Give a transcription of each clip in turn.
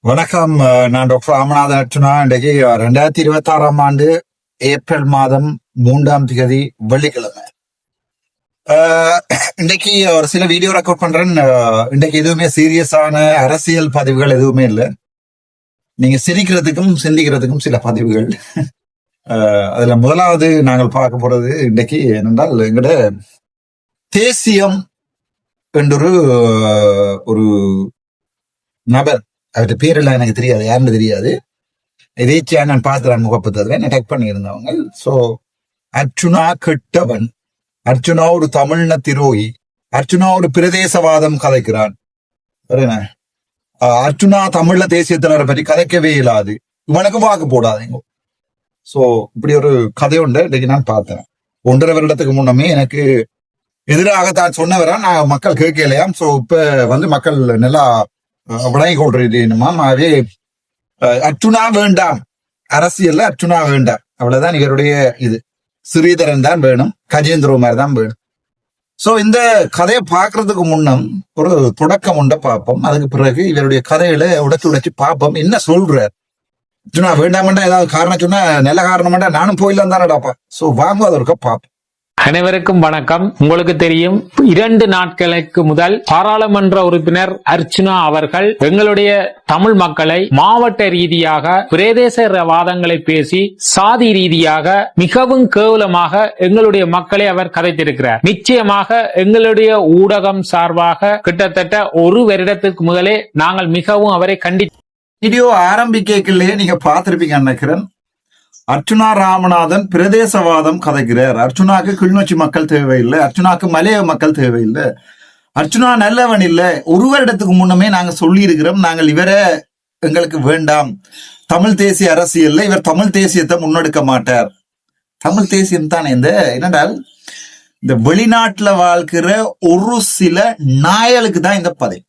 வணக்கம். நான் டாக்டர் ராமநாதன் அர்ச்சுனா. இன்றைக்கு 2026 ஏப்ரல் மாதம் 3 வெள்ளிக்கிழமை. இன்னைக்கு ஒரு சில வீடியோ ரெக்கார்ட் பண்றேன். இன்றைக்கு எதுவுமே சீரியஸான அரசியல் பதிவுகள் எதுவுமே இல்லை. நீங்க சிரிக்கிறதுக்கும் சிந்திக்கிறதுக்கும் சில பதிவுகள். அதுல முதலாவது நாங்கள் பார்க்க போறது இன்றைக்கு என்னென்றால், எங்கட தேசியம் என்றொரு ஒரு நபர், அவர்கிட்ட பேரெல்லாம் எனக்கு தெரியாது, யாருன்னு தெரியாது. எதேச்சியா நான் பார்த்துறேன் முகப்பத்ததுல என்ன டெக் பண்ணியிருந்தவங்க. ஸோ அர்ச்சுனா கெட்டவன், அர்ச்சுனா ஒரு தமிழ்ன திரோகி, அர்ச்சுனா ஒரு பிரதேசவாதம் கதைக்கிறான், அர்ச்சுனா தமிழ்ல தேசிய தலைவரை பற்றி கதைக்கவே இயலாது, இவனுக்கு வாக்கு போடாதீங்க. ஸோ இப்படி ஒரு கதை உண்டு. இன்னைக்கு நான் பார்த்தேன். 1.5 வருடத்துக்கு முன்னமே எனக்கு எதிராகத்தான் சொன்னவரா நான் மக்கள் கேட்கலையாம். ஸோ இப்ப மக்கள் நல்லா விளங்கி கொள்றதுமாவே அர்ச்சுனா வேண்டாம், அரசியல்ல அர்ச்சுனா வேண்டாம், அவ்வளவுதான் இவருடைய இது. ஸ்ரீதரன் தான் வேணும், கஜேந்திரகுமார் தான் வேணும். சோ இந்த கதையை பாக்குறதுக்கு முன்னம் ஒரு தொடக்கம் உண்ட பார்ப்போம். அதுக்கு பிறகு இவருடைய கதைகளை உடைச்சு பார்ப்போம். என்ன சொல்றார்? அர்ச்சுனா வேண்டாமண்டா ஏதாவது காரணம் சொன்னா, நல்ல காரணம்டா நானும் போயிடலாம் தானடாப்பா. சோ வாங்க அதற்க பார்ப்போம். அனைவருக்கும் வணக்கம். உங்களுக்கு தெரியும், 2 நாட்களுக்கு முதல் பாராளுமன்ற உறுப்பினர் அர்ச்சுனா அவர்கள் எங்களுடைய தமிழ் மக்களை மாவட்ட ரீதியாக பிரதேசவாதங்களை பேசி சாதி ரீதியாக மிகவும் கேவலமாக எங்களுடைய மக்களை அவர் கதைத்திருக்கிறார். நிச்சயமாக எங்களுடைய ஊடகம் சார்பாக கிட்டத்தட்ட 1 வருடத்துக்கு முதலே நாங்கள் மிகவும் அவரை வீடியோ ஆரம்பிக்கலையே நீங்க பார்த்திருப்பீங்க நினைக்கிறேன். அர்ச்சுனா ராமநாதன் பிரதேசவாதம் கதைக்கிறார். அர்ச்சுனாக்கு கிளிநொச்சி மக்கள் தேவையில்லை, அர்ச்சுனாக்கு மலைய மக்கள் தேவையில்லை, அர்ச்சுனா நல்லவன் இல்லை. 1 வருடத்துக்கு முன்னமே நாங்க சொல்லி இருக்கிறோம், நாங்கள் இவரை எங்களுக்கு வேண்டாம், தமிழ் தேசிய அரசியல்ல இவர் தமிழ் தேசியத்தை முன்னெடுக்க மாட்டார். தமிழ் தேசியம் தானே என்னடால் இந்த வெளிநாட்டுல வாழ்க்கிற ஒரு சில நாயலுக்கு தான் இந்த பதவி.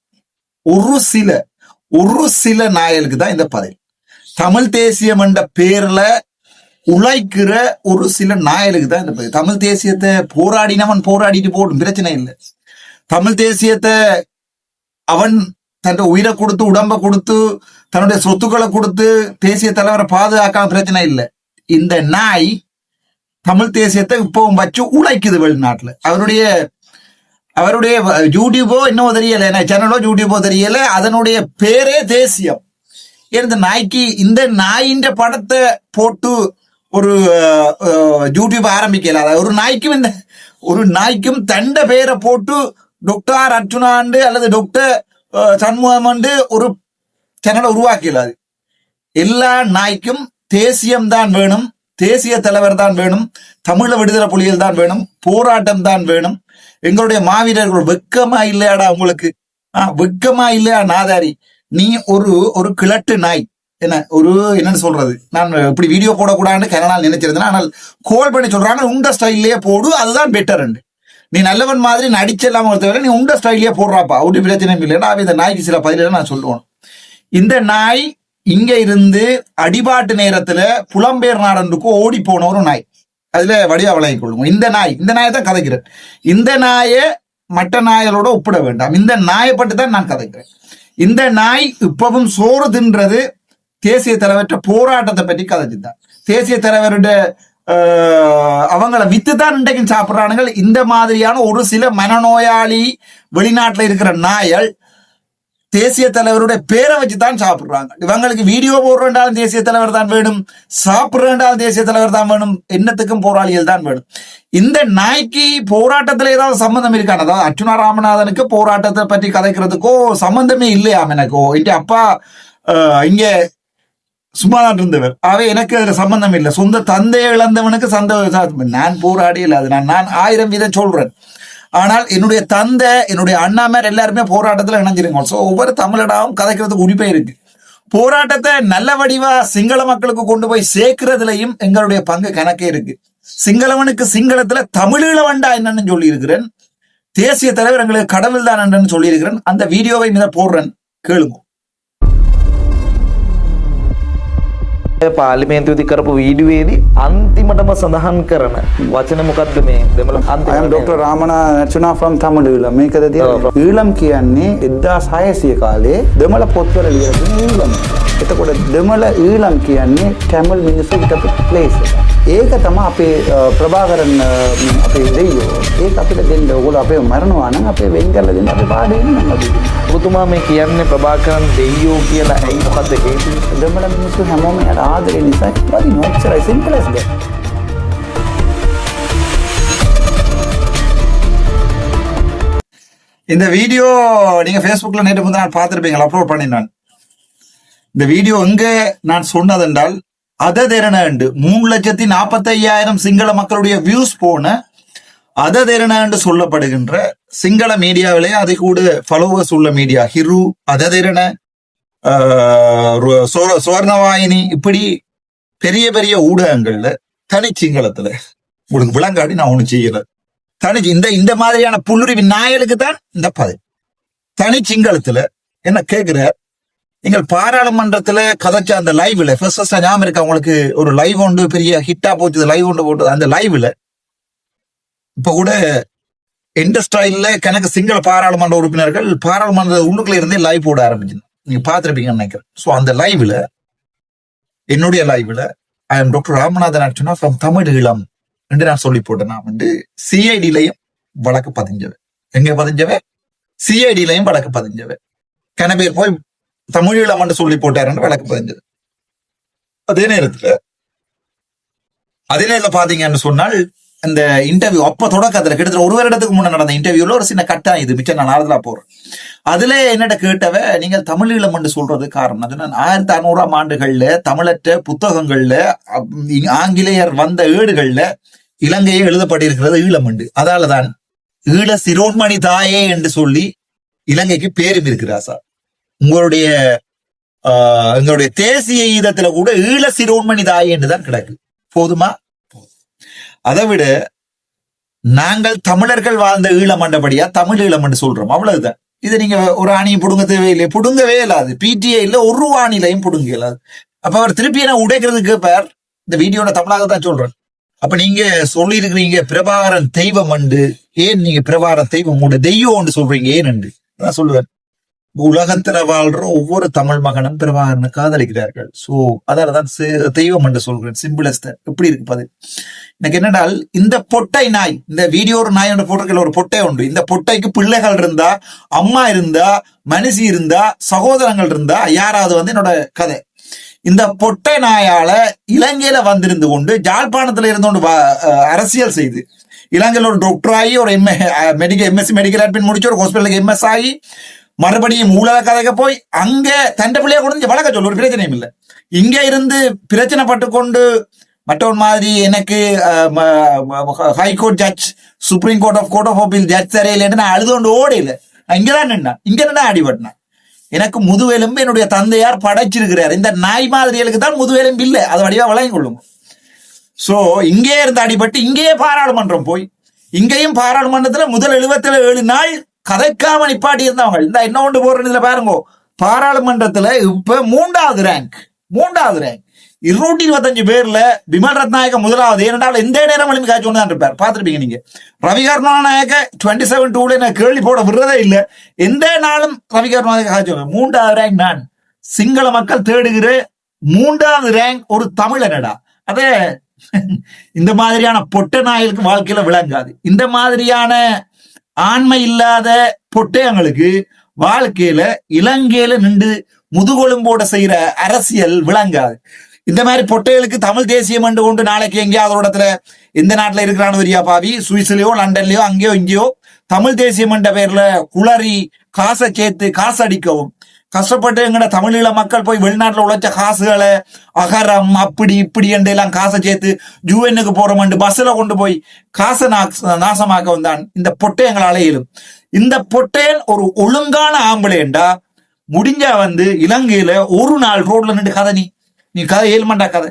ஒரு சில நாயலுக்கு தான் இந்த பதவி. தமிழ் தேசியம் என்ற பேர்ல உழைக்கிற ஒரு சில நாயலுக்கு தான் இந்த பதவி. தமிழ் தேசியத்தை போராடினவன் போராடிட்டு போடும், பிரச்சனை இல்லை. தமிழ் தேசியத்தை அவன் தன் உயிரை கொடுத்து உடம்ப கொடுத்து தன்னுடைய சொத்துக்களை கொடுத்து தேசிய தலைவரை பாதுகாக்காம பிரச்சனை இல்லை. இந்த நாய் தமிழ் தேசியத்தை இப்பவும் வச்சு உழைக்குது வெளிநாட்டுல. அவருடைய யூடியூபோ இன்னும் தெரியல, என்ன சேனலோ யூடியூபோ தெரியல, அதனுடைய பேரே தேசியம். இந்த நாயின் படத்தை போட்டு ஒரு யூடியூப் ஆரம்பிக்கல. ஒரு நாய்க்கும் தண்ட பேரை போட்டு டாக்டர் அர்ச்சுனாண்டு அல்லது டாக்டர் சண்முகம் ஒரு சேனலை உருவாக்கலாது. எல்லா நாய்க்கும் தேசியம் தான் வேணும், தேசிய தலைவர் தான் வேணும், தமிழ விடுதலை புலிகள் தான் வேணும், போராட்டம் தான் வேணும். எங்களுடைய மாவீரர்கள் வெக்கமா இல்லையாடா உங்களுக்கு? வெக்கமா இல்லையா நாதாரி? நீ ஒரு கிழட்டு நாய். என்னன்னு சொல்றது, நான் இப்படி வீடியோ போடக்கூடாதுன்னு கனடால் நினைச்சிருந்தேன். ஆனால் கோல் பண்ணி சொல்றாங்க, உண்ட ஸ்டைல்லே போடு, அதுதான் பெட்டர். நீ நல்லவன் மாதிரி நடிச்செல்லாம் ஒருத்தவரை நீ உண்ட ஸ்டைல்லே போடுறாப்பா, ஒரு பிரச்சனையும் இல்லைன்னா. இந்த நாய்க்கு சில பதில நான் சொல்லுவேன். இந்த நாய் இங்க இருந்து அடிபாட்டு நேரத்துல புலம்பெயர் நாடனுக்கு ஓடி போன ஒரு நாய். அதுல வடிவா விளங்கி கொள்ளுங்க. இந்த நாயை தான் கதைக்கிறேன். இந்த நாயை மற்ற நாயலோட ஒப்பிட வேண்டாம். இந்த நாயை பட்டு தான் நான் கதைக்கிறேன். இந்த நாய் இப்பவும் சோறு தின்றது தேசிய தலைவர்கிட்ட போராட்டத்தை பற்றி கதைச்சுதான். தேசிய தலைவருடைய அவங்கள வித்துதான் இன்றைக்கு சாப்பிடுறானுங்க. இந்த மாதிரியான ஒரு சில மனநோயாளி வெளிநாட்டுல இருக்கிற நாயல் தேசிய தலைவருடைய பேரை வச்சுதான் சாப்பிடுறாங்க. இவங்களுக்கு வீடியோ போடுறாலும் தேசிய தலைவர் தான் வேணும், சாப்பிடுறாலும் தேசிய தலைவர் தான் வேணும், என்னத்துக்கும் போராளிகள் தான் வேணும். இந்த நாய்க்கு போராட்டத்துல ஏதாவது சம்பந்தம் இருக்கான? அதாவது அர்ச்சுனா ராமநாதனுக்கு போராட்டத்தை பற்றி கதைக்கிறதுக்கோ சம்பந்தமே இல்லையாம் எனக்கோ. என் அப்பா இங்க சும்மாதான் இருந்தவர், ஆகவே எனக்கு அதுல சம்பந்தம் இல்லை. சொந்த தந்தையை இழந்தவனுக்கு நான் போராடி இல்லை. அது நான் 1000 வீதம் சொல்றேன். ஆனால் என்னுடைய தந்தை, என்னுடைய அண்ணாமார் எல்லாருமே போராட்டத்துல இணைஞ்சிருங்க. ஸோ ஒவ்வொரு தமிழடாவும் கதைக்கிறதுக்கு உரிமை இருக்கு. போராட்டத்தை நல்ல வடிவா சிங்கள மக்களுக்கு கொண்டு போய் சேர்க்கிறதுலையும் எங்களுடைய பங்கு கணக்கே இருக்கு. சிங்களவனுக்கு சிங்களத்துல தமிழீழ வேண்டா என்னன்னு சொல்லி இருக்கிறேன். தேசிய தலைவர் எங்களுக்கு கடவுள் தான் என்னன்னு சொல்லி இருக்கிறேன். அந்த வீடியோவை போடுறேன், கேளுங்க. පාර්ලිමේන්තුවේදී කරපු වීඩියෝවේදී අන්තිමටම සඳහන් කරන වචන මොකක්ද මේ දෙමළ I am Dr. Ramana Archana from Tamil Eelam. මේකද තියෙන්නේ ඊළම් කියන්නේ 1600 කාලේ දෙමළ පොත්වල ලියලා තියෙන ඊළම්. එතකොට දෙමළ ඊළම් කියන්නේ Tamil මිනිස්සු හිටපු place එක. ඒක තමයි අපේ ප්‍රභාකරන් අපේ දෙයියෝ. ඒක අපිට දෙන්න ඕගොල්ලෝ අපේ මරනවා නම් අපේ වෙන් කරලා දෙන්න අපේ පාඩේ ඉන්නවා. ඔබතුමා මේ කියන්නේ ප්‍රභාකරන් දෙයියෝ කියලා ඇයි මොකද්ද හේතුව? දෙමළ මිනිස්සු හැමෝම යට ආදරේ නිසා වදිනවා. ඔච්චරයි simple as that. இந்த வீடியோ நீங்க Facebookல நேற்று முந்தின நாள் பார்த்திருப்பீங்க, அப்லோட் பண்ணினான். இந்த வீடியோ எங்க நான் சொன்னதென்றால் அததெரணண்டு 3,45,000 சிங்கள மக்களுடைய வியூஸ் போன அததெரணண்டு சொல்லப்படுகின்ற சிங்கள மீடியாவிலே அதை கூட ஃபாலோவர்ஸ் உள்ள மீடியா ஹிரு, அததெரண, சுவர்ணவாயினி, இப்படி பெரிய பெரிய ஊடகங்கள்ல தனி சிங்களத்துல உங்களுக்கு விளங்காடி நான் ஒண்ணு செய்யல. தனி இந்த மாதிரியான புல்லுரிவி நாயலுக்கு தான் இந்த பதவி. தனி சிங்களத்துல என்ன கேக்குற, எங்கள் பாராளுமன்றத்துல கதைச்ச அந்த லைவ்ல ஃபர்ஸ்ட் ஞாபகம் இருக்கு உங்களுக்கு, ஒரு லைவ் ஒன்று பெரிய ஹிட்டா போச்சு, லைவ் ஒன்று போட்டது. அந்த லைவ்ல இப்ப கூட எந்த ஸ்டைல்ல கணக்கு சிங்கள பாராளுமன்ற உறுப்பினர்கள் பாராளுமன்ற உள்ளுக்குள்ள இருந்தே லைவ் போட ஆரம்பிச்சு நீங்க பாத்திருப்பீங்கன்னு நினைக்கிறேன். ஸோ அந்த லைவ்ல, என்னுடைய லைவ்ல I am doctor Ramanathan Archana from Tamil Eelam என்று நான் சொல்லி போட்டேன். நான் வந்து சிஐடிலையும் வழக்கு பதிஞ்சவன். எங்க பதிஞ்சவன்? சிஐடிலையும் வழக்கு பதிஞ்சவன். கன பேர் போய் தமிழ் ஈழம் என்று சொல்லி போட்டாருன்னு வழக்கு பதிஞ்சது. அதே நேரத்துல பாத்தீங்கன்னு சொன்னால் இந்த இன்டர்வியூ அப்ப தொடக்கத்துல கிட்டத்தட்ட ஒரு வருடத்துக்கு முன்ன நடந்த இன்டர்வியூல ஒரு சின்ன கட்டம் இது மிச்சம் நான் ஆறுதலா போறேன். அதுல என்னட்ட கேட்டவ, நீங்கள் தமிழ் ஈழம் என்று சொல்றது காரணம் 1600ஆம் ஆண்டுகள்ல தமிழற்ற புத்தகங்கள்ல ஆங்கிலேயர் வந்த ஏடுகள்ல இலங்கையை எழுதப்பட்டிருக்கிறது ஈழம் உண்டு. அதாலதான் ஈழ சிரோன்மணி தாயே என்று சொல்லி இலங்கைக்கு பேரும் இருக்கிறா சார். எங்களுடைய தேசிய ஈதத்துல கூட ஈழ சிரோன்மணி தாயே என்றுதான் கிடக்கு. போதுமா? அதை விட நாங்கள் தமிழர்கள் வாழ்ந்த ஈழம் மண்டபடியா தமிழ் ஈழம் என்று சொல்றோம், அவ்வளவுதான். இது நீங்க ஒரு ஆணியை புடுங்க தேவையில்லை, புடுங்கவே இல்லாது. பிடிஏ இல்ல ஒரு ஆணிலையும் புடுங்க இல்லாது. அப்ப அவர் திருப்பி என்ன உடைக்கிறதுக்கு பேர் இந்த வீடியோட தமிழாக தான் சொல்றேன். அப்ப நீங்க சொல்லி இருக்கிறீங்க பிரபாகரன் தெய்வம் அண்டு, ஏன் நீங்க பிரபாகரன் தெய்வம் உங்களோட தெய்வம் சொல்றீங்க ஏன் அண்டு நான் சொல்லுவேன். உலகத்துல வாழ்ற ஒவ்வொரு தமிழ் மகனும் பிரபாகரனை காதலிக்கிறார்கள். சோ அதாலதான் தெய்வம் என்று சொல்கிறேன். சிம்பிளஸ்ட் எப்படி இருக்கு பாது. எனக்கு என்னடால் இந்த பொட்டை நாய், இந்த வீடியோ ஒரு நாய் போட்டிருக்கல, ஒரு பொட்டை உண்டு. இந்த பொட்டைக்கு பிள்ளைகள் இருந்தா, அம்மா இருந்தா, மனுஷி இருந்தா, சகோதரங்கள் இருந்தா, யாராவது வந்து என்னோட கதை. இந்த பொட்டை நாயால இலங்கையில வந்திருந்து கொண்டு ஜாழ்ப்பாணத்துல இருந்து கொண்டு அரசியல் செய்து இலங்கையில ஒரு டாக்டர் ஆகி ஒரு எம்எஸ்சி மெடிக்கல் அட்மின் முடிச்சு ஒரு ஹாஸ்பிட்டலுக்கு எம்எஸ் ஆகி மறுபடியும் ஊழல கதைக்க போய் அங்க தண்டை பிள்ளைய கொண்டு வழக்க சொல்லு, ஒரு பிரச்சனையும் இல்லை. இங்க இருந்து பிரச்சனை பட்டு கொண்டு மற்றொரு மாதிரி எனக்கு high court judge, supreme court of appeal judge தரையில நான் அழுது கொண்டு ஓடையில. இங்கதான் நின்னா அடிபட்டினா. எனக்கு முதுவெலும்பு என்னுடைய தந்தையார் படைச்சிருக்கிறார். இந்த நாய் மாதிரிகளுக்கு தான் முதுவெலும்பு இல்லை, அதை வடிவா வழங்கி கொள்ளுங்க. சோ இங்கே இருந்து அடிபட்டு இங்கேயே பாராளுமன்றம் போய் இங்கேயும் பாராளுமன்றத்துல முதல் 77 நாள் கதைக்காம நிப்பாட்டி இருந்தவங்க. இந்த என்ன ஒன்று போறதுல பாருங்க, பாராளுமன்றத்துல இப்ப 3வது ரேங்க் 225 பேர்ல விமல் ரத்நாயக்க முதலாவது. ஏனென்றால் எந்த நேரம் எழுப்பி காய்ச்சி ஒன்று தான் இருப்பார், பார்த்துருப்பீங்க நீங்க. ரவி கருணாநாயக்க 27-2 என்ன கேள்வி போட விடுறதே இல்லை. எந்த நாளும் ரவி கருணாநாயக்க காய்ச்சி 3வது ரேங்க். நான் சிங்கள மக்கள் தேடுகிற 3வது ரேங்க் ஒரு தமிழனடா. அதே இந்த மாதிரியான பொட்ட நாய்களுக்கு வாழ்க்கையில விளங்காது. இந்த மாதிரியான ஆண்மை இல்லாத பொட்டையங்களுக்கு வாழ்க்கையில இலங்கையில நின்று முதுகொலும்போட செய்யற அரசியல் விளங்காது. இந்த மாதிரி பொட்டைகளுக்கு தமிழ் தேசியம் என்று கொண்டு நாளைக்கு எங்கேயாவது ஒரு இடத்துல எந்த நாட்டுல இருக்கிறான்னு தெரியா பாவி, சுவிஸ்லயோ லண்டன்லயோ அங்கேயோ இங்கேயோ தமிழ் தேசியம் என்ற பேர்ல குளறி காசை சேர்த்து காசு அடிக்கவும் கஷ்டப்பட்டு எங்கட தமிழீழ மக்கள் போய் வெளிநாட்டுல உழைச்ச காசுகளை அகரம் அப்படி இப்படி என்று எல்லாம் காசை சேர்த்து யூஎன்னுக்கு போறோம் பஸ்ல கொண்டு போய் காசை நாசமாக்க வந்தான் இந்த பொட்டையங்களால இயலும். இந்த பொட்டையன் ஒரு ஒழுங்கான ஆம்பளைண்டா முடிஞ்சா வந்து இலங்கையில ஒரு நாள் ரோட்ல நின்று கதை நீ கதை ஏழுமண்டா கதை.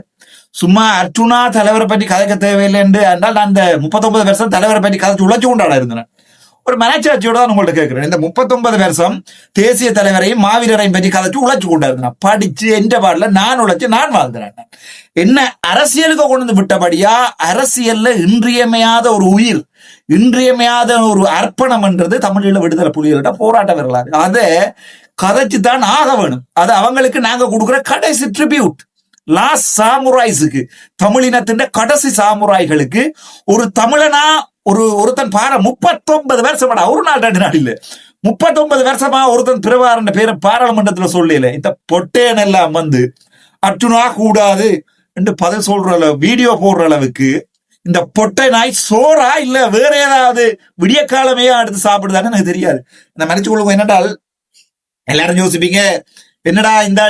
சும்மா அர்ச்சுனா தலைவரை பற்றி கதைக்க தேவையில்லை என்று என்றால் நான் அந்த 39 வருஷம் தலைவரை பற்றி கதைச்சு உழைச்சு கொண்டாட இருந்தேன். ஒரு மனச்சாட்சியோட தான் உங்கள்ட்ட கேட்கிறேன். இந்த 39 வருஷம் தேசிய தலைவரையும் மாவீரரையும் பற்றி கதைச்சு உழைச்சு கொண்டாரு. படிச்சு என்ற பாடல நான் உழைச்சு நான் வாழ்ந்துறேன். என்ன அரசியலுக்கு கொண்டு வந்து விட்டபடியா அரசியல்ல இன்றியமையாத ஒரு உயிர், இன்றியமையாத ஒரு அர்ப்பணம் என்றது தமிழீழ விடுதலை புலிகளோட போராட்ட வரலாறு. அதை கதைச்சு தான் ஆக வேணும். அது அவங்களுக்கு நாங்க கொடுக்குற கடைசி ட்ரிபியூட். லாஸ்ட் சாமுராய்ஸுக்கு, தமிழினத்தின் கடைசி சாமுராய்களுக்கு ஒரு தமிழனா ஒருத்தன் 39 வருஷம் ஒரு நாள் 2 நாள் இல்ல 39 வருஷமா ஒருத்தன் பிரபாரன் பேரை பாராளுமன்றத்துல சொல்லல. இந்த பொட்டேன் எல்லாம் வந்து அட்டுனா கூடாது என்று பதில் சொல்ற அளவு வீடியோ போடுற அளவுக்கு இந்த பொட்டை நாய் சோறா இல்ல வேற ஏதாவது விடிய காலமே எடுத்து சாப்பிடுதான்னு எனக்கு தெரியாது. நான் நினைச்சு கொள்ளுங்க. என்னடால் எல்லாரும் யோசிப்பீங்க, என்னடா இந்த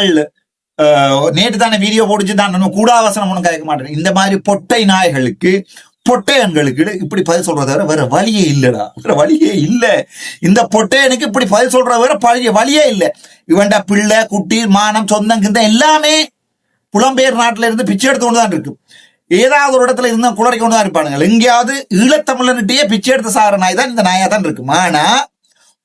நேற்று தானே வீடியோ போடுச்சு தான் நம்ம கூடாவசனம் ஒன்றும் கேட்க மாட்டேன். இந்த மாதிரி பொட்டை நாய்களுக்கு பொட்டையன்களுக்கு இப்படி பதில் சொல்றத வேற வழியே இல்லடா, வேற வழியே இல்ல. இந்த பொட்டையனுக்கு இப்படி பதில் சொல்ற வேற வழியே இல்லை. இவன்டா பிள்ளை குட்டி மானம் சொந்தம் கிந்த எல்லாமே புலம்பெயர் நாட்டுல இருந்து பிச்சை எடுத்து கொண்டுதான் இருக்கு. ஏதாவது ஒரு இடத்துல இருந்தா குளறி கொண்டுதான் இருப்பானுங்க. எங்கேயாவது ஈழத்தமிழன்கிட்டயே பிச்சை எடுத்து சாகிற நாய் தான் இந்த நாயா தான் இருக்கு. ஆனா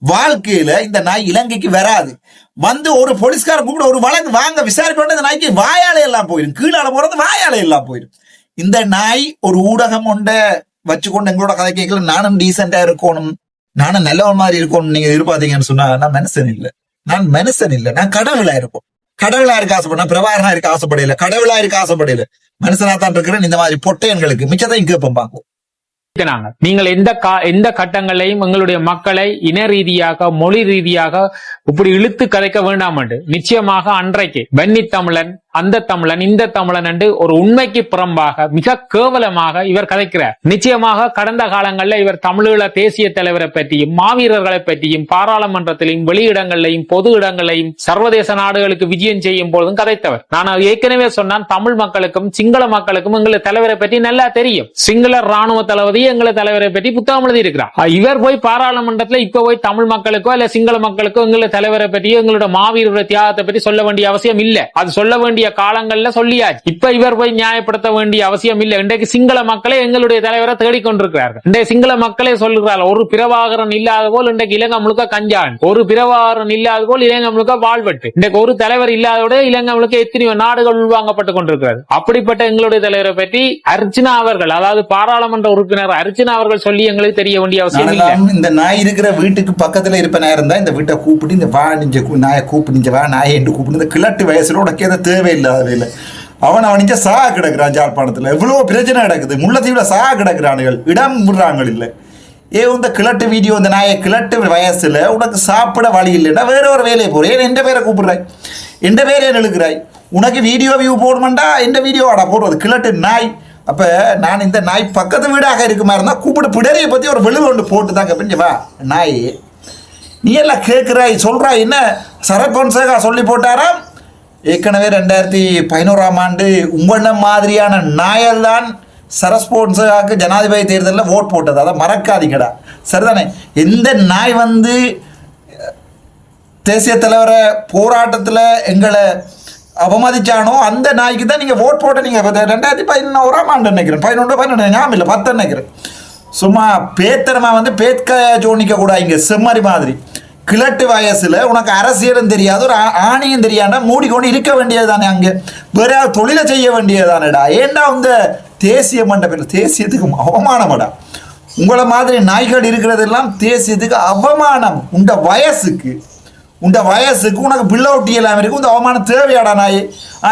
வாழ்க்கையில இந்த நாய் இலங்கைக்கு வராது. வந்து ஒரு போலீஸ்கார கூப்பிட ஒரு வழக்கு வாங்க விசாரிப்ப இந்த நாய்க்கு வாயாலை எல்லாம் போயிடும். கீழால போறது வாயாலை எல்லாம் போயிடும். இந்த நாய் ஒரு ஊடகம் ஒண்ட வச்சுக்கொண்டு எங்களோட கதை கேட்கல, நானும் டீசெண்டா இருக்கணும், நானும் நல்லவன் மாதிரி இருக்கணும் நீங்க எதிர்பார்த்தீங்கன்னு சொன்னா நான் மனுஷன் இல்லை, நான் கடவுளா இருப்போம். கடவுளா இருக்க ஆசைப்பட, பிரபாகரனா இருக்க ஆசைப்படையில, கடவுளா இருக்க ஆசைப்படையில, மனுஷனா தான் இருக்கிறேன். இந்த மாதிரி பொட்டையன்களுக்கு மிச்சத்தையும் கேட்போம் பார்ப்போம். நீங்கள் எந்த கட்டங்களையும் எங்களுடைய மக்களை இன ரீதியாக மொழி ரீதியாக இப்படி இழுத்து கதைக்க வேண்டாம் என்று நிச்சயமாக அன்றைக்கு வன்னி தமிழன், அந்த தமிழன், இந்த தமிழன் என்று ஒரு உண்மைக்கு புறம்பாக மிக கேவலமாக இவர் கதைக்கிறார். நிச்சயமாக கடந்த காலங்களில் இவர் தமிழீழ தேசிய தலைவரை பற்றியும் மாவீரர்களை பற்றியும் பாராளுமன்றத்திலையும் வெளியிடங்களையும் பொது இடங்களையும் சர்வதேச நாடுகளுக்கு விஜயம் செய்யும் பொழுதும் கதைத்தவர். நான் ஏற்கனவே சொன்னான், தமிழ் மக்களுக்கும் சிங்கள மக்களுக்கும் எங்களை தலைவரை பற்றி நல்லா தெரியும். சிங்கள ராணுவ தளபதி எங்களை தலைவரை பற்றி புத்தகம் எழுதி இருக்கிறார். இவர் போய் பாராளுமன்றத்தில் இப்ப போய் தமிழ் மக்களுக்கோ இல்ல சிங்கள மக்களுக்கோ எங்களை தலைவரை பற்றி எங்களோட மாவீரர் தியாகத்தை பற்றி சொல்ல வேண்டிய அவசியம் இல்ல. அது சொல்ல வேண்டிய காலங்கள்ல சொல்லியாச்சு. இப்ப இவர் போய் நியாயப்படுத்த வேண்டிய அவசியம் இல்லை. இன்றைக்கு சிங்கள மக்களே எங்களுடைய தலைவரை தேடிக்கொண்டிருக்கிறார்கள். இன்றைய சிங்கள மக்களே சொல்லுகிறார்கள், ஒரு பிரபாகரன் இல்லாத போல் இன்றைக்கு இலங்கை முழுக்க கஞ்சான், ஒரு பிரபாகரன் இல்லாத போல் இலங்கை முழுக்க வாழ்வெட்டு, இன்றைக்கு ஒரு தலைவர் இல்லாதோட இலங்கை முழுக்க எத்தனையோ நாடுகள் உள்வாங்கப்பட்டுக் கொண்டிருக்கிறது. அப்படிப்பட்ட எங்களுடைய தலைவரை பற்றி அர்ச்சனா அவர்கள், அதாவது பாராளுமன்ற உறுப்பினர் அர்ச்சனா அவர்கள் சொல்லி எங்களுக்கு தெரிய வேண்டிய அவசியம் இல்லை. இந்த நாய் இருக்கிற வீட்டுக்கு பக்கத்துல இருப்ப நேரம் இருந்தா இந்த வீட்டை கூப்பிட்டு இந்த வா நிஞ்ச நாயை கூப்பிட்டு வா நாயை என்று கூப்பிட்டு இந்த கிழட்டு வயசுல உனக்கு எதை தேவையில்லாத வேலை அவனிச்ச சா கிடக்குறான். ஜாழ்ப்பாணத்துல எவ்வளவு பிரச்சனை கிடக்குது. முல்லைத்தீவுல சா கிடக்குறானுகள், இடம் விடுறாங்க இல்ல. இந்த கிழட்டு வீடியோ, இந்த நாயை கிழட்டு வயசுல உனக்கு சாப்பிட வழி இல்லைன்னா வேற ஒரு வேலையை போற. ஏன் எந்த பேரை கூப்பிடுறாய், எந்த பேரை எழுக்கிறாய், உனக்கு வீடியோ வியூ போடமாண்டா எந்த வீடியோ ஆடா போடுறது கிழட்டு நாய். அப்ப நான் இந்த நாய் பக்கத்து வீடாக இருக்குமா இருந்தா கூப்பிட்டு பிடரியை பத்தி ஒரு வெளு ஒன்று போட்டுதாங்க. பிஞ்சு வா நாய், நீ எல்லாம் கேட்கிறாய் சொல்றாய். என்ன சரத் பொன்சேகா சொல்லி போட்டாராம், ஏற்கனவே 2011ஆம் ஆண்டு உங்கள மாதிரியான நாயல் தான் சரத் பொன்சேகாவுக்கு ஜனாதிபதி தேர்தலில் ஓட் போட்டது. அதை மறக்காதீங்கடா. சரிதானே? எந்த நாய் வந்து தேசிய தலைவரை போராட்டத்தில் எங்களை அவமதிச்சானோ அந்த நாய்க்கு தான் நீங்கள் ஓட் போட்ட. நீங்கள் 2011ஆம் ஆண்டு நினைக்கிறேன், 11 ஞாபகம் இல்லை, 10 நினைக்கிறேன். சும்மா பேத்தனமா வந்து பேத்க ஜோனிக்க கூட இங்கே செம்மறி மாதிரி கிழட்டு வயசுல உனக்கு அரசியலும் தெரியாது, ஒரு ஆணையும் தெரியாண்டா மூடிக்கொண்டு இருக்க வேண்டியது தானே. அங்கே வேற தொழிலை செய்ய வேண்டியது தானேடா. ஏண்டா இந்த தேசிய மண்டபம் தேசியத்துக்கு அவமானமாடா. உங்களை மாதிரி நாய்கள் இருக்கிறதெல்லாம் தேசியத்துக்கு அவமானம். உண்ட வயசுக்கு உனக்கு பிள்ளை ஒட்டி எல்லாம் இருக்கு. இந்த அவமானம் தேவையாடா நாயே?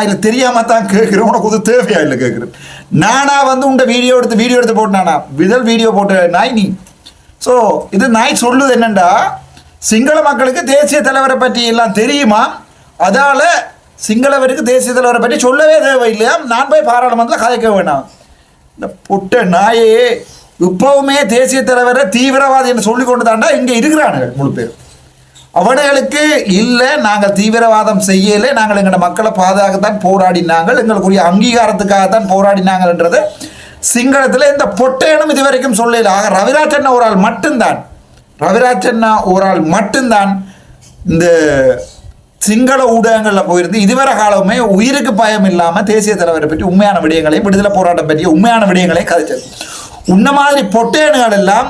இல்லை தெரியாம தான் கேட்குறேன், உனக்கு வந்து தேவையா இல்லை கேட்குறேன். நானா வந்து உண்ட வீடியோ எடுத்து போட்டேனானா விதல் வீடியோ போட்ட நாய் நீ. ஸோ இது நாய் சொல்லுது என்னண்டா, சிங்கள மக்களுக்கு தேசிய தலைவரை பற்றி எல்லாம் தெரியுமா, அதால சிங்களவருக்கு தேசிய தலைவரை பற்றி சொல்லவே தேவையில்லையா, நான் போய் பாராளுமன்றத்தில் கதைக்க வேண்டாம். இந்த புட்ட நாயே இப்பவுமே தேசிய தலைவரை தீவிரவாதி என்று சொல்லி கொண்டு தாண்டா இங்கே இருக்கிறானுங்க முழு பேர். அவர்களுக்கு இல்லை, நாங்கள் தீவிரவாதம் செய்யலை, நாங்கள் எங்களோட மக்களை பாதுகாக்கத்தான் போராடினாங்கள், எங்களுக்குரிய அங்கீகாரத்துக்காகத்தான் போராடினாங்கன்றது சிங்களத்தில் இந்த பொட்டையனும் இதுவரைக்கும் சொல்லல. ஆக ரவிராஜன் ஒரு ஆள் மட்டும்தான் இந்த சிங்கள ஊடகங்களில் போயிருந்து இதுவரை காலமே உயிருக்கு பயம் இல்லாமல் தேசிய தலைவரை பற்றி உண்மையான விடயங்களை, விடுதலை போராட்டம் பற்றிய உண்மையான விடயங்களை கதைச்சது. உன்ன மாதிரி பொட்டையனுகள் எல்லாம்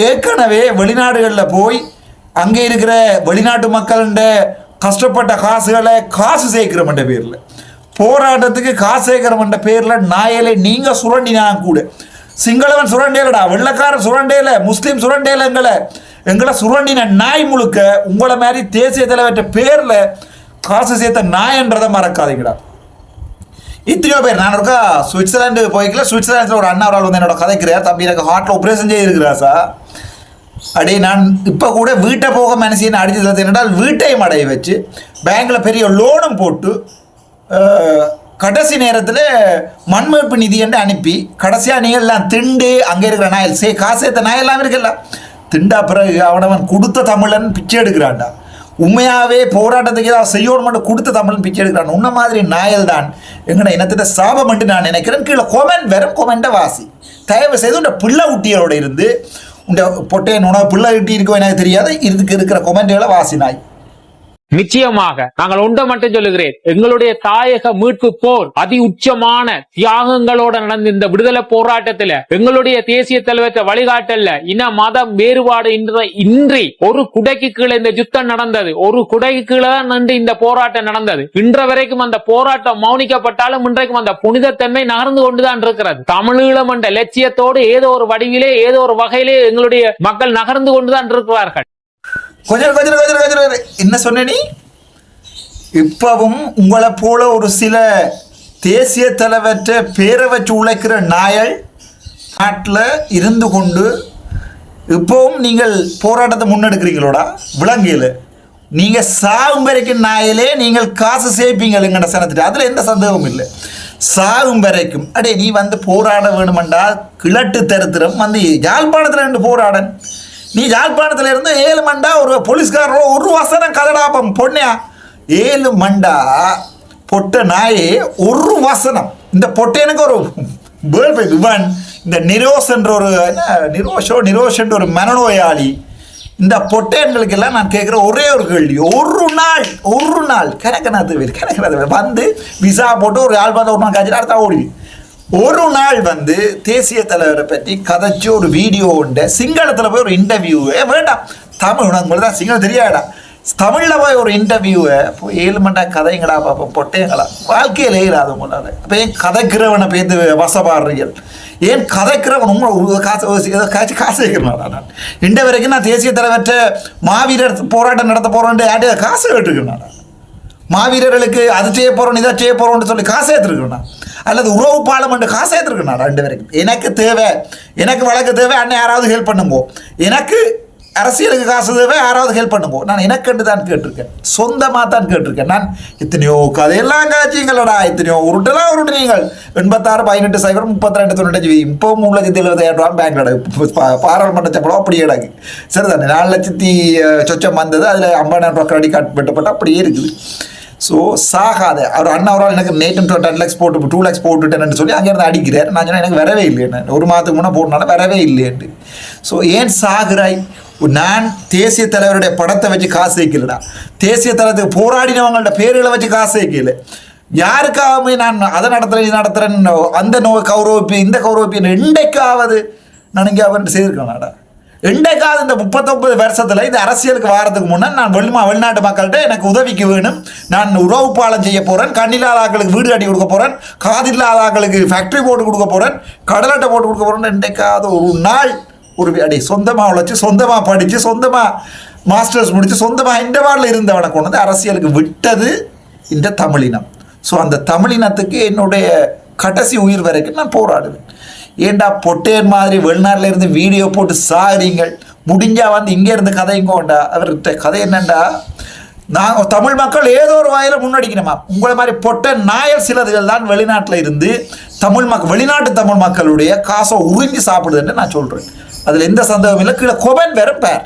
ஏற்கனவே வெளிநாடுகளில் போய் அங்கே இருக்கிற வெளிநாட்டு மக்கள்கிட்ட கஷ்டப்பட்ட காசுகளை காசு சேர்க்கிறோம்ன்ற பேரில், போராட்டத்துக்கு காசு சேர்க்கிறோம்ன்ற பேரில் நாயலை நீங்கள் சுரண்டினா கூட, சிங்களவன் சுரண்டேலடா, வெள்ளக்காரன் சுரண்டேல, முஸ்லீம் சுரண்டேல, எங்களை சுரண்டின நாய் முழுக்க உங்களை மாதிரி தேசிய தலைவர்கிட்ட பேரில் காசு சேர்த்த நாயன்றதை மறக்காதீங்கடா. இத்தனையோ பேர், நான் இருக்கா சுவிட்சர்லாண்டு போய்க்கல, சுவிட்சர்லாண்டில் ஒரு அண்ணா அவரால் வந்து என்னோட கதைக்கிறார், தம்பி எனக்கு ஹார்ட்டில் ஆப்ரேஷன் செய்திருக்கிறா சார். அடே நான் இப்போ கூட வீட்டை போக மனசின்னு அடிச்சது என்னடால், வீட்டையும் அடைய வச்சு பேங்கில் பெரிய லோனும் போட்டு கடைசி நேரத்தில் மண்மீட்பு நிதி என்று அனுப்பி கடைசியாக நீங்கள்லாம் திண்டு அங்கே இருக்கிற நாயல் காசு சேர்த்த நாயெல்லாம் இருக்குல்ல, திண்டா பிறகு அவனவன் கொடுத்த தமிழன் பிச்சை எடுக்கிறான்டா. உண்மையாகவே போராட்டத்துக்கு ஏதாவது செய்யணும் மட்டும் கொடுத்த தமிழன் பிச்சை எடுக்கிறான். உன்ன மாதிரி நாயல் தான் எங்கட இனத்திட்ட சாபம் என்று நான் நினைக்கிறேன். கீழே கொமெண்ட் வெறும் கொமெண்ட்டை வாசி, தயவு செய்து உண்ட பிள்ளை ஊட்டியரோட இருந்து உண்ட பொட்டையன் உணவு பிள்ளை ஊட்டி இருக்கோ எனக்கு தெரியாது, இதுக்கு இருக்கிற கொமெண்ட்டுகளை வாசினாய். நிச்சயமாக நாங்கள் ஒன்றை மட்டும் சொல்லுகிறேன், எங்களுடைய தாயக மீட்பு போர் அதி உச்சமான தியாகங்களோட நடந்த இந்த விடுதலை போராட்டத்துல எங்களுடைய தேசிய தலைவற்ற வழிகாட்டல்ல இன மதம் வேறுபாடு இன்றி ஒரு குடைக்கு கீழே இந்த யுத்தம் நடந்தது. ஒரு குடைக்கு கீழே தான் நின்று இந்த போராட்டம் நடந்தது. இன்ற வரைக்கும் அந்த போராட்டம் மௌனிக்கப்பட்டாலும் இன்றைக்கும் அந்த புனிதத்தன்மை நகர்ந்து கொண்டுதான் இருக்கிறது. தமிழீழம் என்ற லட்சியத்தோடு ஏதோ ஒரு வடிவிலே ஏதோ ஒரு வகையிலே எங்களுடைய மக்கள் நகர்ந்து கொண்டுதான் இருக்கிறார்கள். கொஞ்சம் என்ன சொன்ன நீ? இப்பவும் உங்களை போல ஒரு சில தேசிய தலைவற்ற பேரை வச்சு உழைக்கிற நாயல் நாட்டில் இருந்து கொண்டு இப்பவும் நீங்கள் போராட்டத்தை முன்னெடுக்கிறீங்களோடா விலங்கியல். நீங்கள் சாகும் வரைக்கும் நாயலே நீங்கள் காசு சேர்ப்பீங்கள்ங்கிற சனத்துட்டு, அதில் எந்த சந்தேகமும் இல்லை. சாகும் வரைக்கும் அடே நீ வந்து போராட வேணுமெண்டா கிழட்டு தரித்திரம் வந்து யாழ்ப்பாணத்தில் இருந்து போராடன். நீ யாழ்ப்பாணத்தில் இருந்து 7 மண்டா ஒரு போலீஸ்காரோ ஒரு வசனம் கதடாப்பம் பொண்ணையா 7 மண்டா பொட்ட நாயே ஒரு வசனம். இந்த பொட்டையனுக்கு ஒரு இவன் இந்த நிரோஷன்ற ஒரு நிரோஷன்ற ஒரு மனநோயாளி. இந்த பொட்டையன்களுக்கு எல்லாம் நான் கேட்குற ஒரே ஒரு கேள்வி, ஒரு நாள் கணக்கணாத்து வந்து விசா போட்டு ஒரு யாழ்ப்பாணத்தை ஒரு நாள் காய்ச்சி அடுத்தா ஓடிவி. ஒரு நாள் வந்து தேசிய தலைவரை பற்றி கதைச்சு ஒரு வீடியோ உண்டு, சிங்களத்தில் போய் ஒரு இன்டர்வியூவே வேண்டாம், தமிழ் உனக்கு தான் சிங்களம் தெரியாடா, தமிழில் போய் ஒரு இன்டர்வியூவை போய் 7 மண்டா கதைங்கடா பார்ப்போம் பொட்டையங்களா. வாழ்க்கையில் இல்லாத முன்னாடி அப்போ ஏன் கதைக்கிறவனை பேர்த்து வசப்பாடுறீர்கள்? ஏன் கதைக்கிறவன் உங்களை காசு காசு வைக்கிறனாடா? நான் இன்ற வரைக்கும் நான் தேசிய தலைவர்கிட்ட மாவீரர் போராட்டம் நடத்த போகிறோன்ட்டு யார்கிட்ட காசு கேட்டுருக்கேனாடா? மாவீரர்களுக்கு அது செய்ய போகிறோம் இதை செய்ய போகிறோம்னு சொல்லி காசு ஏற்றுருக்கேண்ணா, அல்லது உறவு பாலமென்று காசு ஏற்றுருக்கேண்ணா? ரெண்டு வரைக்கும் எனக்கு தேவை, எனக்கு வழக்கு தேவை, அண்ணன் யாராவது ஹெல்ப் பண்ணுங்கோ, எனக்கு அரசியலுக்கு காசு தேவை, யாராவது ஹெல்ப் பண்ணுங்கோ. நான் எனக்கென்று தான் கேட்டிருக்கேன், சொந்தமாக தான் கேட்டிருக்கேன். நான் இத்தனையோ கதையெல்லாம் காய்ச்சிங்களடா, இத்தனையோ உருட்டெல்லாம் உருட்டுனீங்கள். 86 18 0 32 95 இப்போவும் 3,70,000 ரூபா பேங்க்ல பாராளுமன்ற சம்பளம் அப்படியே கிடக்கு. சரி தானே, 4 லட்சத்தி சொச்சம் வந்தது, அதில் 50,000 ரூபா கிரெடிட் கார்டு வெட்டப்பட்டு அப்படியே இருக்குது. ஸோ சாகாத அவர் அண்ணா அவரால் எனக்கு நேட்டும் 10 lakhs போட்டு 2 lakhs போட்டுட்டேன்னு சொல்லி அங்கேருந்து அடிக்கிறார். நான் சொன்னேன் எனக்கு வரவே இல்லைன்னு, ஒரு மாதத்துக்கு முன்னே போட்டனால வரவே இல்லையேன்ட்டு. ஸோ ஏன் சாகுறாய்? நான் தேசிய தலைவருடைய படத்தை வச்சு காசு வைக்கலடா, தேசிய தலைவருக்கு போராடினவங்களோட பேர்களை வச்சு காசு வைக்கல. யாருக்காகவே நான் அதை நடத்துகிறேன் இது நடத்துகிறேன்னு அந்த கௌரவிப்பி இந்த கௌரவிப்பி இன்றைக்காவது நான் இங்கே அவர்கிட்ட செய்திருக்கேனாடா? இன்றைக்காவது இந்த 39 வருஷத்தில் இந்த அரசியலுக்கு வாரத்துக்கு முன்னே நான் வெளிநாட்டு மக்கள்கிட்ட எனக்கு உதவிக்கு வேணும், நான் உறவு பாலம் செய்ய போகிறேன், கண்ணில்லாத ஆக்களுக்கு வீடு கட்டி கொடுக்க போகிறேன், காதில்லாத ஆக்களுக்கு ஃபேக்ட்ரி போட்டு கொடுக்க போகிறேன், கடலட்டை போட்டு கொடுக்க போகிறேன்னு இன்றைக்காவது ஒரு நாள் ஒரு அடி சொந்தமாக உழைச்சி சொந்தமாக படித்து சொந்தமாக மாஸ்டர்ஸ் முடித்து சொந்தமாக இந்த வாரில் இருந்தவனை கொண்டு வந்து அரசியலுக்கு விட்டது இந்த தமிழினம். ஸோ அந்த தமிழினத்துக்கு என்னுடைய கடைசி உயிர் வரைக்கும் நான் போராடுவேன். ஏண்டா பொட்டையன் மாதிரி வெளிநாட்டில் இருந்து வீடியோ போட்டு சாகிறீங்கள், முடிஞ்சா வந்து இங்கே இருந்து கதைங்கோண்டா. அவர்கிட்ட கதை என்னண்டா, நாங்கள் தமிழ் மக்கள் ஏதோ ஒரு வாயில முன்னடிக்கணுமா? உங்களை மாதிரி பொட்டை நாயல் சிலதுகள் தான் வெளிநாட்டில் இருந்து வெளிநாட்டு தமிழ் மக்களுடைய காசை உறிஞ்சி சாப்பிடுதுன்னு நான் சொல்கிறேன். அதில் எந்த சந்தேகமும் இல்லை. கீழே கொமெண்ட் வேற பேர்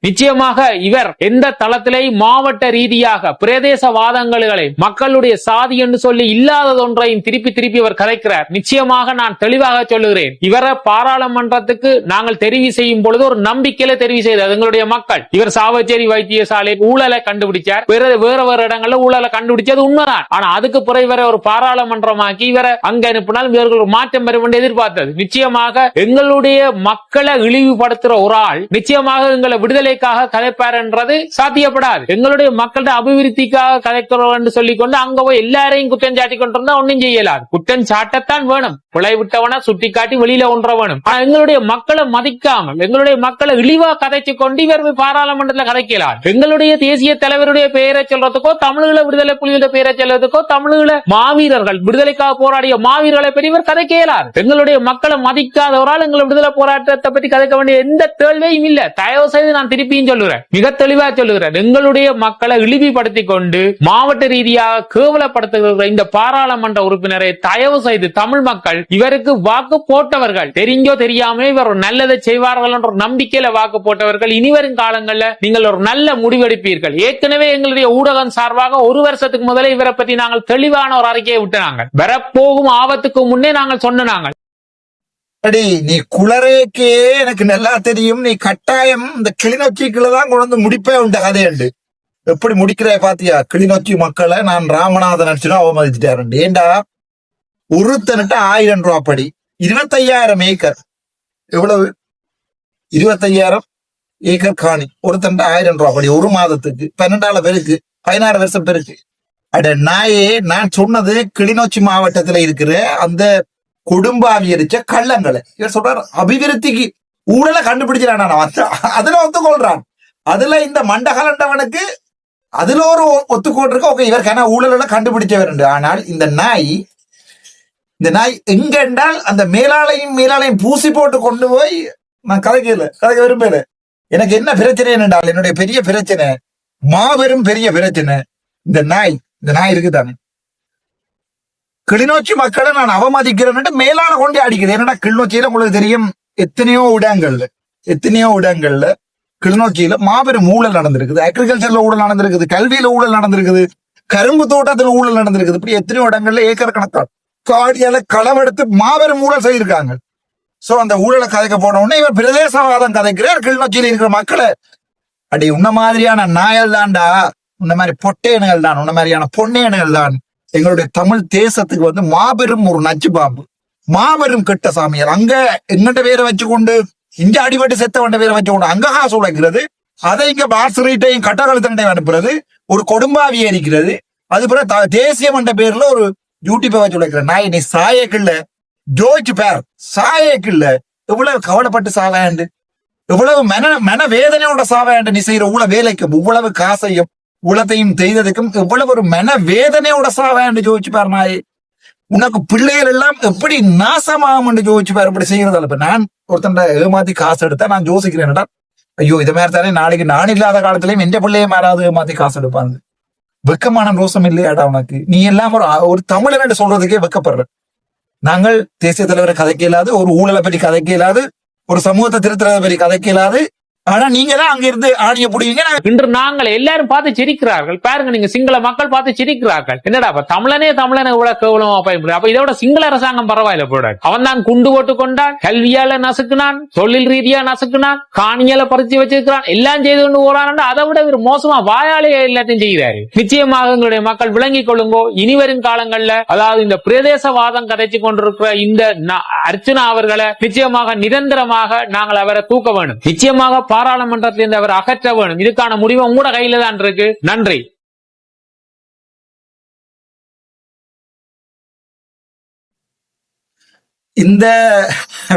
நிச்சயமாக இவர் எந்த தளத்திலேயும் மாவட்ட ரீதியாக பிரதேசவாதங்களை மக்களுடைய சாதி என்று சொல்லி இல்லாததொன்றையும் திருப்பி திருப்பி அவர் கதைக்கிறார். நிச்சயமாக நான் தெளிவாக சொல்லுகிறேன், இவரை பாராளுமன்றத்துக்கு நாங்கள் தெரிவு செய்யும் பொழுது ஒரு நம்பிக்கையில தெரிவு செய்தது எங்களுடைய மக்கள். இவர் சாவச்சேரி வைத்தியசாலை ஊழலை கண்டுபிடிச்சார், வேற இடங்கள்ல ஊழலை கண்டுபிடிச்சது உண்மைதான். ஆனா அதுக்கு பிறகு இவரை ஒரு பாராளுமன்றமாக்கி இவரை அங்க அனுப்பினால் இவர்கள் ஒரு மாற்றம் பெறும் என்று எதிர்பார்த்தது. நிச்சயமாக எங்களுடைய மக்களை இழிவுபடுத்துற ஒரு ஆள் நிச்சயமாக எங்களை விடுதலைக்காக கதைப்பார் என்றது சாத்தியப்படாது. எங்களுடைய மக்களுடைய அபிவிருத்திக்காக கதைக்கிறோம் என்று சொல்லிக்கொண்டு அங்க போய் எல்லாரையும் குற்றம் சாட்டி கொண்டிருந்தா ஒன்னும் செய்யலாது. குற்றம் சாட்டத்தான் வேணும், பிழை விட்டவன சுட்டி காட்டி வெளியில ஒன்ற வேணும். ஆனா எங்களுடைய மக்களை மதிக்காமல் எங்களுடைய மக்களை இழிவா கதைச்சு கொண்டு இவர் பாராளுமன்றத்தில் கதைக்கலாம். எங்களுடைய தேசிய தலைவருடைய பெயரை சொல்றதுக்கோ தமிழீழ விடுதலை புலிகளுடைய பெயரை சொல்றதுக்கோ தமிழீழ மாவீரர்கள் விடுதலைக்காக போராடிய மாவீரர்களை பற்றி இவர் கதைக்க இயலாது. எங்களுடைய மக்களை மதிக்காதவரால் எங்களுடைய விடுதலை போராட்டத்தை பற்றி கதைக்க வேண்டிய எந்த தேவையும் இல்ல. தயவு செய்து நான் திருப்பியும் சொல்லுறேன், மிக தெளிவா சொல்லுகிறேன், எங்களுடைய மக்களை இழிவுபடுத்திக் கொண்டு மாவட்ட ரீதியாக கேவலப்படுத்துகிற இந்த பாராளுமன்ற உறுப்பினரை தயவு செய்து தமிழ் மக்கள் இவருக்கு வாக்கு போட்டவர்கள் தெரிஞ்சோ தெரியாம இவர் ஒரு நல்லதை செய்வார்கள் என்ற நம்பிக்கையில வாக்கு போட்டவர்கள் இனிவரும் காலங்களில் நீங்கள் ஒரு நல்ல முடிவெடுப்பீர்கள். ஏற்கனவே எங்களுடைய ஊடகம் சார்பாக ஒரு வருஷத்துக்கு முதலே இவரை பற்றி நாங்கள் தெளிவான ஒரு அறிக்கையை விட்டாங்க. வரப்போகும் ஆபத்துக்கு முன்னே நாங்கள் சொன்னாங்க. அடி நீ குளரேக்கே எனக்கு நல்லா தெரியும், நீ கட்டாயம் இந்த கிளிநொச்சிக்குள்ளதான் கொண்டு வந்து முடிப்பே உண்ட கதையுண்டு. எப்படி முடிக்கிற பாத்தியா? கிளிநொச்சி மக்களை நான் ராமநாதன் அடிச்சுனா அவமதிச்சுட்டாரு. ஏண்டா ஒருத்தனுட்ட 1000 ரூபாய் படி 25,000 ஏக்கர், எவ்வளவு 25,000 ஏக்கர் காணி, ஒருத்தன் 1000 ரூபாய் படி ஒரு மாதத்துக்கு 12 பேருக்கு 16 வருஷம் பேருக்கு. அட நாயே, நான் சொன்னது கிளிநொச்சி மாவட்டத்துல இருக்கிற அந்த கொடும்பாவியரிச்ச கள்ளங்களை இவர் சொல்றாரு அபிவிருத்திக்கு ஊழலை கண்டுபிடிச்சான். அதுல ஒத்துக்கொள்றான். அதுல இந்த மண்டகலண்டவனுக்கு அதுல ஒரு ஒத்துக்கோட்டு இருக்கு. ஓகே, இவருக்கான ஊழலை கண்டுபிடிச்சவர். ஆனால் இந்த நாய் எங்க என்றால் அந்த மேலாளையும் பூசி போட்டு கொண்டு போய் நான் கதைக்க விரும்பல. எனக்கு என்ன பிரச்சனை என்றால் என்னுடைய பெரிய பிரச்சனை, மாபெரும் பெரிய பிரச்சனை, இந்த நாய் இருக்குதானே. கிளிநொச்சி மக்களை நான் அவமதிக்கிறேன் மேலான கொண்டே அடிக்குது. என்னடா கிளிநொச்சியில உங்களுக்கு தெரியும் எத்தனையோ இடங்கள்ல கிளிநொச்சியில மாபெரும் ஊழல் நடந்திருக்குது. அக்ரிகல்ச்சர்ல ஊழல் நடந்திருக்குது, கல்வியில ஊழல் நடந்திருக்குது, கரும்பு தோட்டத்துல ஊழல் நடந்திருக்குது. இப்படி எத்தனையோ இடங்கள்ல ஏக்கர் கணக்கான காடியால களவெடுத்து மாபெரும் ஊழல் செய்திருக்காங்க. சோ அந்த ஊழலை கதைக்க போன உடனே இவர் பிரதேசவாதம் கதைக்கிறார். கிளிநொச்சியில இருக்கிற மக்களை அடி உன்ன மாதிரியான நாயல் தான்டா, உன்ன மாதிரி பொட்டேனுகள் தான், உன்ன மாதிரியான பொன்னேனுகள் தான் எங்களுடைய தமிழ் தேசத்துக்கு வந்து மாபெரும் ஒரு நச்சு பாம்பு, மாபெரும் கெட்ட சாமியார். அங்க எங்கிட்ட பேரை வச்சுக்கொண்டு இங்க அடிபட்டு செத்தவண்ட பேரை வச்சுக்கொண்டு அங்க காசு உழைக்கிறது, அதை இங்க பாஸ்ரீட்டையும் கட்டகலத்தண்டையும் அனுப்புறது, ஒரு கொடும்பாவி எரிக்கிறது. அது பிற தேசியம் என்ற பேர்ல ஒரு யூடியூப்பை வச்சு உழைக்கிற நாய். நீ சாயக்குள்ள ஜோதிச்சு பேர் சாயக்குள்ள எவ்வளவு கவலைப்பட்டு சாவாண்டு, எவ்வளவு மன வேதனையோட சாவாண்டு. நீ செய்யற உள்ள வேலைக்கும் இவ்வளவு காசையும் உலகத்தையும் செய்ததுக்கும் எவ்வளவு ஒரு மன வேதனையோட சாவாண்டு ஜோதிச்சு பாரு நாய். உனக்கு பிள்ளைகள் எல்லாம் எப்படி நாசமாகும் ஜோதிச்சு பாரு இப்படி செய்யறதால. இப்ப நான் ஒருத்தன் ஏமாத்தி காசு எடுத்தா நான் யோசிக்கிறேன்டா, ஐயோ இதை மாதிரி தானே நாளைக்கு நான் இல்லாத காலத்திலயும் எந்த பிள்ளைய மாறாது ஏமாத்தி காசு எடுப்பாங்க. வெக்கமான ரோசம் இல்லையாடா உனக்கு? நீ எல்லாம் ஒரு தமிழன் என்று சொல்றதுக்கே வெக்கப்படுற. நாங்கள் தேசிய தலைவரை கதைக்க இயலாது, ஒரு ஊழலை பற்றி கதைக்க இயலாது, ஒரு சமூகத்தை திருத்துறதை பற்றி கதைக்க இயலாது. ஆனா நீங்க தான் அங்க இருந்து ஆணிய புடிவீங்க. இன்று நாங்கள் எல்லாரும் பார்த்து சிரிக்கிறார்கள். பாருங்க, நீங்க சிங்கள மக்கள் பார்த்து சிரிக்கிறார்கள். என்னடா தமிழனே இவ்வளவு கேவலமா பயன்படுது. அப்ப இதோட சிங்கள அரசாங்கம் பரவாயில்ல போட. அவன் தான் குண்டு போட்டு கொண்டான், கல்வியால நசுக்குனான், தொழில் ரீதியா நசுக்குனான், காணியால பறிச்சு வச்சிருக்கிறான், எல்லாம் செய்து கொண்டு போறான். அதை விட இவர் மோசமா வாயாலே எல்லாத்தையும் செய்கிறாரு. நிச்சயமாக எங்களுடைய மக்கள் விளங்கிக் கொள்ளுங்கோ. இனிவரும் காலங்கள்ல அதாவது இந்த பிரதேசவாதம் கதைச்சு கொண்டிருக்கிற இந்த அர்ச்சுனா அவர்களை நிச்சயமாக நிரந்தரமாக நாங்கள் அவரை தூக்க வேண்டும். நிச்சயமாக பாராளுமன்றத்திலிருந்து அவர் அகற்ற வேண்டும். இதுக்கான முடிவு உங்களோட கையில தான் இருக்கு. நன்றி. இந்த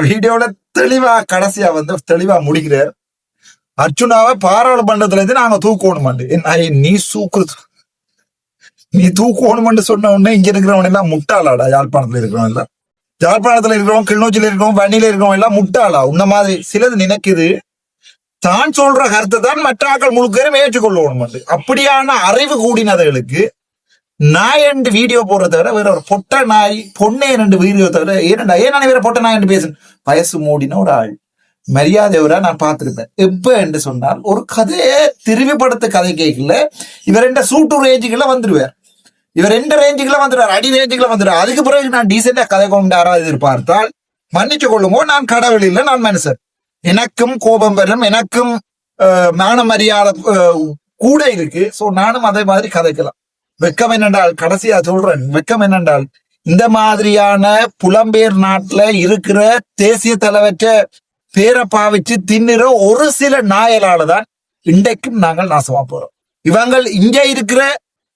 வீடியோல தெளிவா கடைசியா வந்து தெளிவா முடிக்கிறார். அர்ச்சுனாவை பாராளுமன்றத்துல இருந்து நாங்க தூக்கணும். நீ தூக்கணும் சொன்ன உடனே இங்க இருக்கிறவன் எல்லாம் முட்டாளாடா. யாழ்ப்பாணத்துல இருக்கிறவன் எல்லாம், யாழ்ப்பாணத்துல இருக்கிறவன், கிளிநொச்சியில இருக்கிறவன், வன்னியில இருக்கிறவன் எல்லாம் முட்டாளா. உன்ன மாதிரி சிலது நினைக்குது தான் சொல்ற கருத்தை தான் மற்ற ஆக்கள் முழுக்கரும் ஏற்றுக்கொள்ளணும். அப்படியான அறிவு கூடினதுகளுக்கு நாய் என்று வீடியோ போடுறத தவிர வேற ஒரு பொட்ட நாய் பொண்ணே ரெண்டு வீடியோ தவிர ஏன்னா வேற பொட்ட நாய் என்று பேசு. வயசு மூடின ஒரு ஆள் மரியாதையோட நான் பார்த்திருப்பேன். எப்ப என்று சொன்னால் ஒரு கதையை திருவிப்படுத்த கதை கேட்கல, இவர் என்ற சூட்டு ரேஞ்சுக்குள்ள வந்துருவார், இவர் எந்த ரேஞ்சுக்குள்ள வந்துடுவார், அடி ரேஞ்சுக்குள்ள வந்துடுவார். அதுக்கு பிறகு நான் டீசெண்டா கதை கொண்டாரா எதிர்பார்த்தால் மன்னிச்சு கொள்ளுமோ, நான் கடவுள் இல்லை, நான் மனுஷன். எனக்கும் கோபம் வரும், எனக்கும் மான மரியாதை கூட இருக்கு. சோ நானும் அதே மாதிரி கதைக்கலாம். வெக்கம் என்னென்றால், கடைசியா சொல்றேன், வெக்கம் என்னென்றால் இந்த மாதிரியான புலம்பெயர் நாட்டுல இருக்கிற தேசிய தலைவற்ற பேரை பாவிச்சு தின்னுற ஒரு சில நாயலாலதான் இன்றைக்கும் நாங்கள் நாசமா போறோம். இவங்கள் இங்க இருக்கிற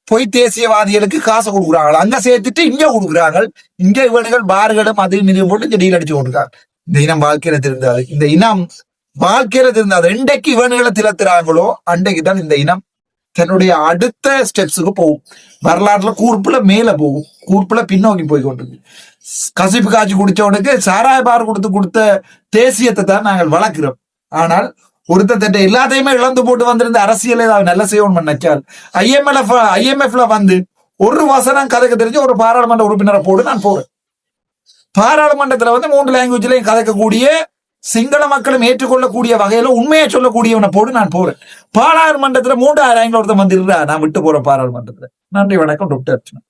பொய் தேசியவாதிகளுக்கு காசு கொடுக்குறாங்க, அங்க சேர்த்துட்டு இங்க கொடுக்குறாங்க. இங்க இவர்கள் பார்களும் அது மிதிவு போட்டு செடியில் அடிச்சு கொடுக்குறாங்க. இந்த இனம் வாழ்க்கையில திருந்தாது, இந்த இனம் வாழ்க்கையில திருந்தாது. இன்றைக்கு இவன்களை திலத்துறாங்களோ அன்றைக்கு தான் இந்த இனம் தன்னுடைய அடுத்த ஸ்டெப்ஸுக்கு போகும். வரலாற்றுல கூர்ப்புல மேல போகும், கூர்ப்புல பின்னோக்கி போய் கொண்டிருக்கு. கசிப்பு காய்ச்சி குடிச்சவனுக்கு சாராய பார் கொடுத்த தேசியத்தை தான் நாங்கள் வளர்க்கிறோம். ஆனால் ஒருத்தட்ட எல்லாத்தையுமே இழந்து போட்டு வந்திருந்த அரசியல் ஏதாவது நல்ல செய்யணும் நினைச்சால் IMFல வந்து ஒரு வசனம் கதைக்க தெரிஞ்சு ஒரு பாராளுமன்ற உறுப்பினரை போட்டு நான் போறேன். பாராளுமன்றத்துல வந்து 3 லாங்குவேஜ்லயும் கதைக்கக்கூடிய, சிங்கள மக்களும் ஏற்றுக்கொள்ளக்கூடிய வகையில உண்மையை சொல்லக்கூடியவனை போட்டு நான் போறேன். பாராளுமன்றத்துல 3000 ஒருத்தன் வந்துடுறா, நான் விட்டு போறேன் பாராளுமன்றத்துல. நன்றி, வணக்கம். டாக்டர் அர்ச்சனா.